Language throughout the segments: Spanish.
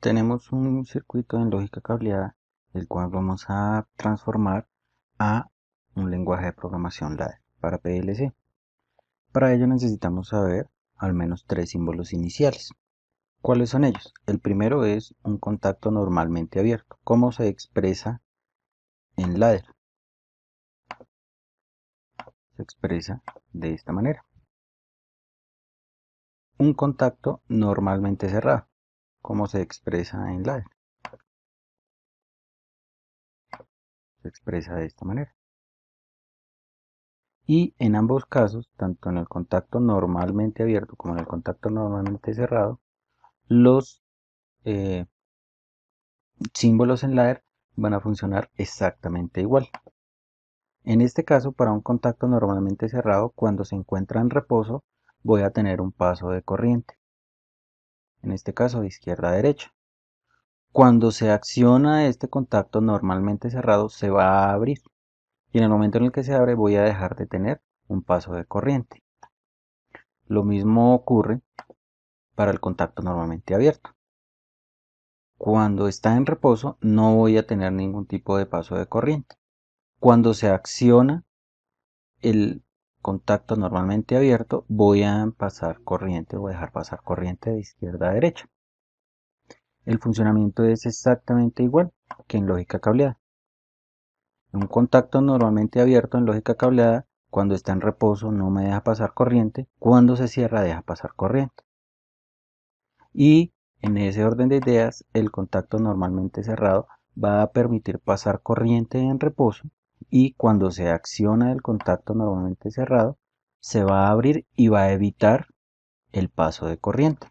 Tenemos un circuito en lógica cableada, el cual vamos a transformar a un lenguaje de programación ladder para PLC. Para ello necesitamos saber al menos tres símbolos iniciales. ¿Cuáles son ellos? El primero es un contacto normalmente abierto. ¿Cómo se expresa en ladder? Se expresa de esta manera. Un contacto normalmente cerrado. ¿Cómo se expresa en ladder? Se expresa de esta manera. Y en ambos casos, tanto en el contacto normalmente abierto como en el contacto normalmente cerrado, los eh, símbolos en ladder van a funcionar exactamente igual. En este caso, para un contacto normalmente cerrado, cuando se encuentra en reposo, voy a tener un paso de corriente. En este caso, de izquierda a derecha. Cuando se acciona este contacto normalmente cerrado, se va a abrir. Y en el momento en el que se abre, voy a dejar de tener un paso de corriente. Lo mismo ocurre para el contacto normalmente abierto. Cuando está en reposo no voy a tener ningún tipo de paso de corriente. Cuando se acciona el contacto normalmente abierto voy a pasar corriente o dejar pasar corriente de izquierda a derecha. El funcionamiento es exactamente igual que en lógica cableada. Un contacto normalmente abierto en lógica cableada, cuando está en reposo no me deja pasar corriente, cuando se cierra deja pasar corriente. Y en ese orden de ideas, el contacto normalmente cerrado va a permitir pasar corriente en reposo y cuando se acciona el contacto normalmente cerrado, se va a abrir y va a evitar el paso de corriente.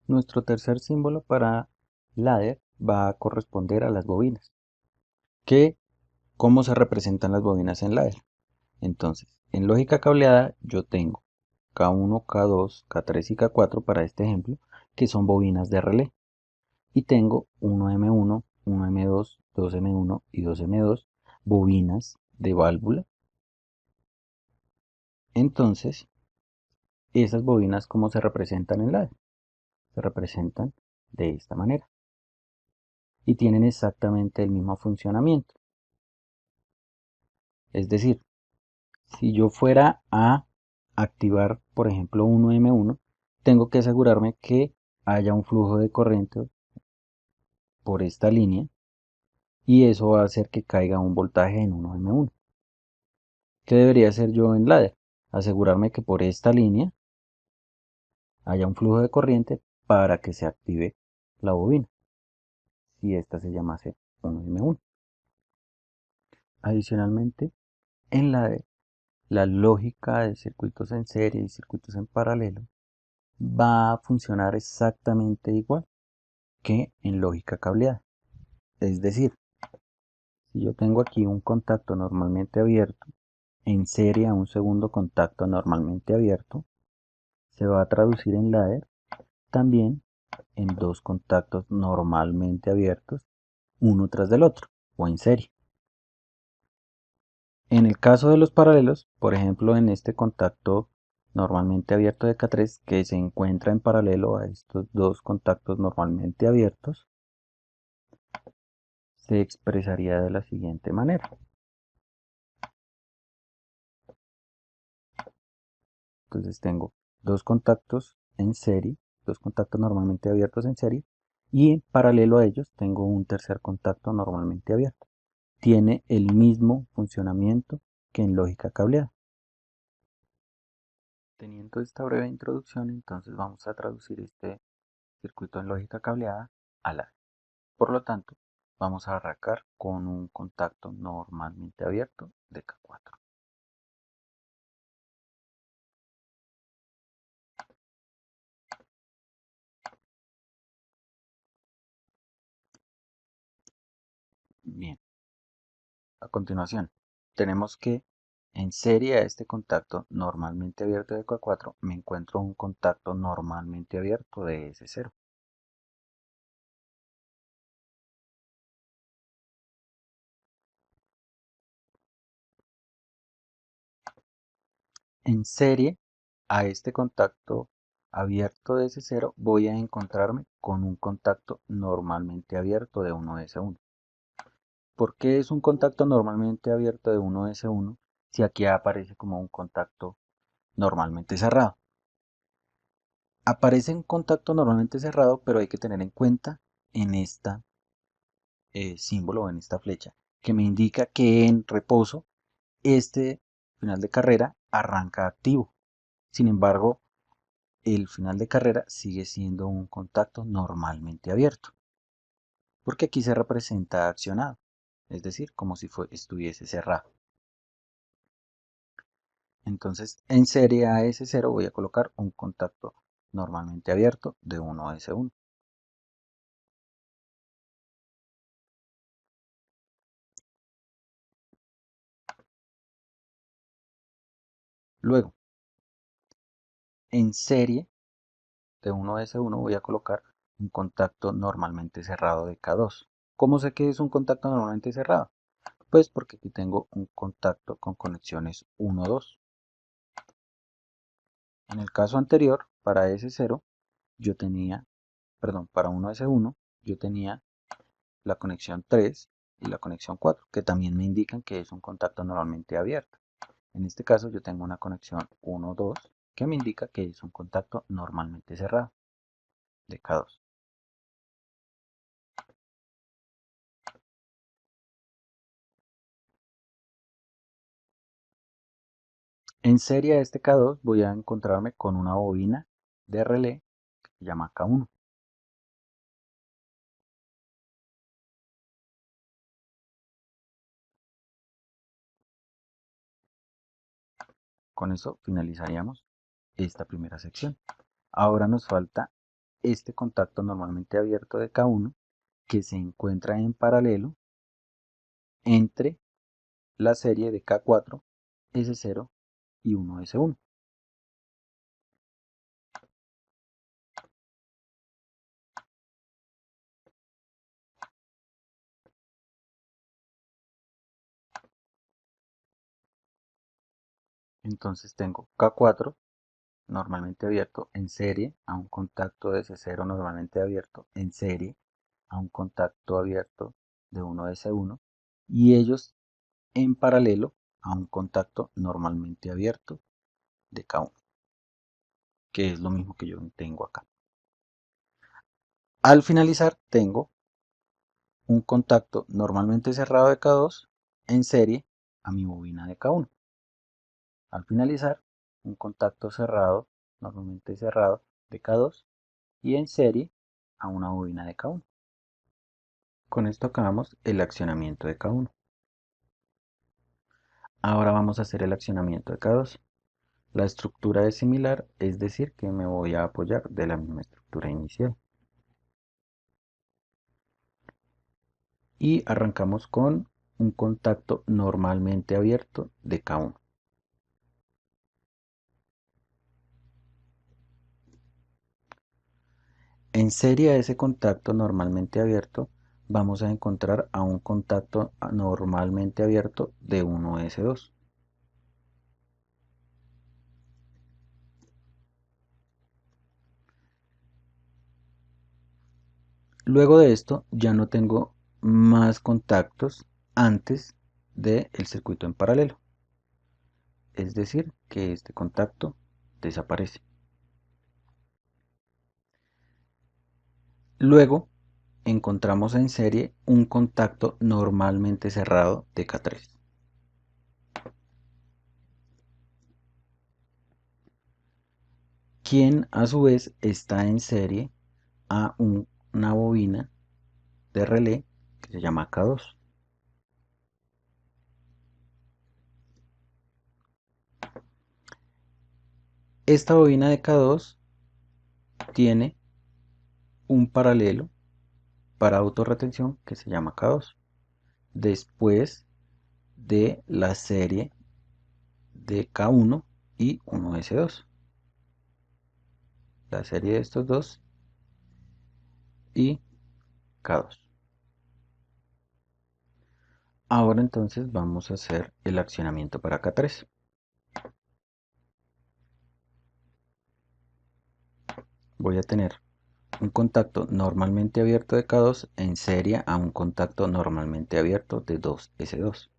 Nuestro tercer símbolo para ladder va a corresponder a las bobinas. ¿Cómo se representan las bobinas en ladder? Entonces, en lógica cableada yo tengo K1, K2, K3 y K4 para este ejemplo, que son bobinas de relé. Y tengo 1M1, 1M2, 2M1 y 2M2 bobinas de válvula. Entonces, esas bobinas, ¿cómo se representan en ladder? Se representan de esta manera. Y tienen exactamente el mismo funcionamiento. Es decir, si yo fuera a activar, por ejemplo, 1M1, tengo que asegurarme que haya un flujo de corriente por esta línea y eso va a hacer que caiga un voltaje en 1M1. ¿Qué debería hacer yo en ladder? Asegurarme que por esta línea haya un flujo de corriente para que se active la bobina, si esta se llamase 1M1. Adicionalmente, en ladder, la lógica de circuitos en serie y circuitos en paralelo va a funcionar exactamente igual que en lógica cableada. Es decir, si yo tengo aquí un contacto normalmente abierto en serie a un segundo contacto normalmente abierto, se va a traducir en ladder también en dos contactos normalmente abiertos, uno tras del otro, o en serie. En el caso de los paralelos, por ejemplo en este contacto normalmente abierto de K3 que se encuentra en paralelo a estos dos contactos normalmente abiertos, se expresaría de la siguiente manera. Entonces tengo dos contactos en serie, dos contactos normalmente abiertos en serie, y en paralelo a ellos tengo un tercer contacto normalmente abierto. Tiene el mismo funcionamiento que en lógica cableada. Teniendo esta breve introducción, entonces vamos a traducir este circuito en lógica cableada a ladder. Por lo tanto, vamos a arrancar con un contacto normalmente abierto de K4. Bien, a continuación, tenemos que en serie a este contacto normalmente abierto de K4 me encuentro un contacto normalmente abierto de S0. En serie a este contacto abierto de S0 voy a encontrarme con un contacto normalmente abierto de 1S1. ¿Por qué es un contacto normalmente abierto de 1S1 si aquí aparece como un contacto normalmente cerrado? Aparece un contacto normalmente cerrado, pero hay que tener en cuenta en esta símbolo o en esta flecha que me indica que en reposo este final de carrera arranca activo. Sin embargo, el final de carrera sigue siendo un contacto normalmente abierto, porque aquí se representa accionado, es decir, como si estuviese cerrado. Entonces, en serie AS0 voy a colocar un contacto normalmente abierto de 1S1. Luego, en serie de 1S1 voy a colocar un contacto normalmente cerrado de K2. ¿Cómo sé que es un contacto normalmente cerrado? Pues porque aquí tengo un contacto con conexiones 1-2. En el caso anterior, para S0, yo tenía, perdón, para 1S1, yo tenía la conexión 3 y la conexión 4, que también me indican que es un contacto normalmente abierto. En este caso yo tengo una conexión 1-2 que me indica que es un contacto normalmente cerrado de K2. En serie a este K2 voy a encontrarme con una bobina de relé que se llama K1. Con eso finalizaríamos esta primera sección. Ahora nos falta este contacto normalmente abierto de K1 que se encuentra en paralelo entre la serie de K4, S0 y 1S1. Entonces tengo K4 normalmente abierto en serie a un contacto de S0 normalmente abierto en serie a un contacto abierto de 1S1 y ellos en paralelo a un contacto normalmente abierto de K1, que es lo mismo que yo tengo acá. Al finalizar tengo un contacto normalmente cerrado de K2 en serie a mi bobina de K1. Al finalizar, un contacto cerrado, normalmente cerrado, de K2 y en serie a una bobina de K1. Con esto acabamos el accionamiento de K1. Ahora vamos a hacer el accionamiento de K2. La estructura es similar, es decir, que me voy a apoyar de la misma estructura inicial. Y arrancamos con un contacto normalmente abierto de K1. En serie a ese contacto normalmente abierto vamos a encontrar a un contacto normalmente abierto de 1S2. Luego de esto ya no tengo más contactos antes del circuito en paralelo. Es decir, que este contacto desaparece. Luego encontramos en serie un contacto normalmente cerrado de K3. Quien a su vez está en serie a una bobina de relé que se llama K2. Esta bobina de K2 tiene un paralelo para autorretención que se llama K2. Después de la serie de K1 y 1S2. La serie de estos dos y K2. Ahora entonces vamos a hacer el accionamiento para K3. voy a tener un contacto normalmente abierto de K2 en serie a un contacto normalmente abierto de 2S2.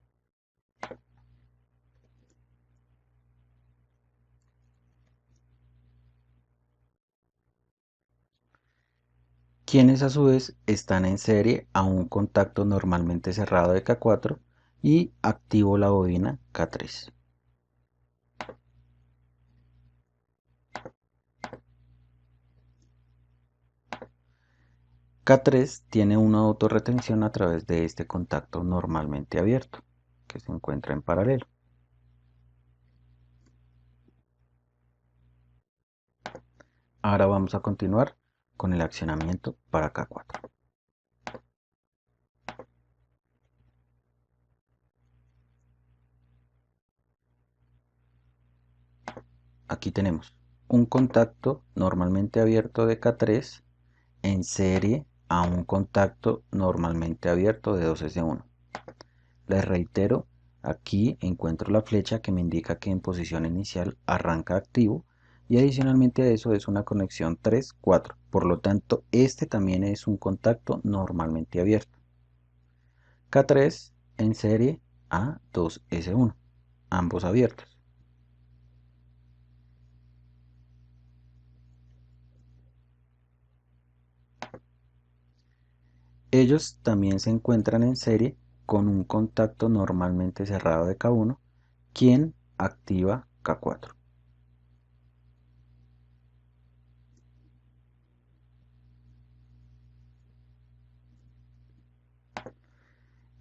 Quienes a su vez están en serie a un contacto normalmente cerrado de K4 y activo la bobina K3. K3 tiene una autorretención a través de este contacto normalmente abierto, que se encuentra en paralelo. Ahora vamos a continuar con el accionamiento para K4. Aquí tenemos un contacto normalmente abierto de K3 en serie a un contacto normalmente abierto de 2S1. Les reitero, aquí encuentro la flecha que me indica que en posición inicial arranca activo y adicionalmente a eso es una conexión 3-4. Por lo tanto, este también es un contacto normalmente abierto. K3 en serie a 2S1, ambos abiertos. Ellos también se encuentran en serie con un contacto normalmente cerrado de K1, quien activa K4.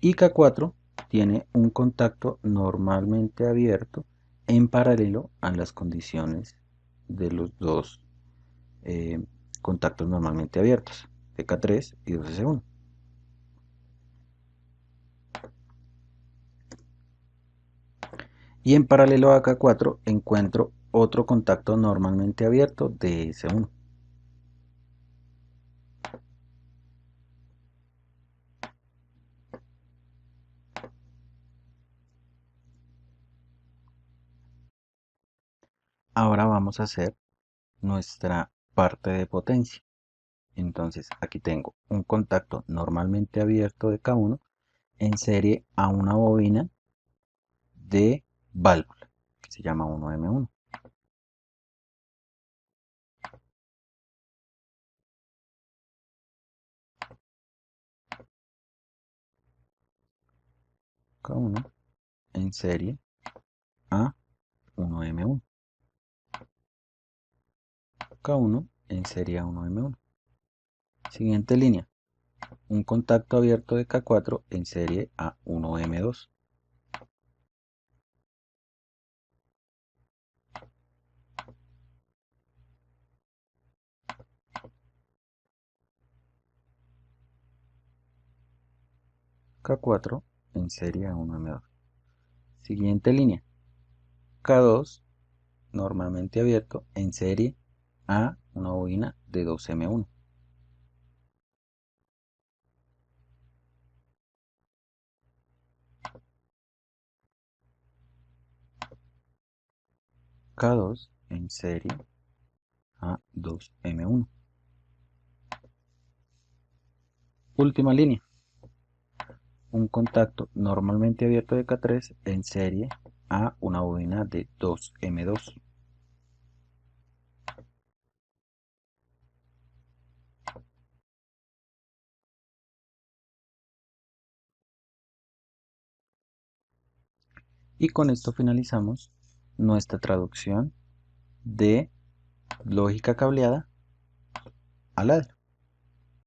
Y K4 tiene un contacto normalmente abierto en paralelo a las condiciones de los dos eh, contactos normalmente abiertos, de K3 y 2S1. Y en paralelo a K4 encuentro otro contacto normalmente abierto de S1. Ahora vamos a hacer nuestra parte de potencia. Entonces aquí tengo un contacto normalmente abierto de K1 en serie a una bobina de válvula que se llama 1M1. K1 en serie a 1M1. K1 en serie a 1M1. Siguiente línea, un contacto abierto de K4 en serie a 1M2. K4 en serie a 1M2. Siguiente línea, K2 normalmente abierto en serie a una bobina de 2M1. K2 en serie a 2M1. Última línea, un contacto normalmente abierto de K3 en serie a una bobina de 2M2. Y con esto finalizamos nuestra traducción de lógica cableada a ladder.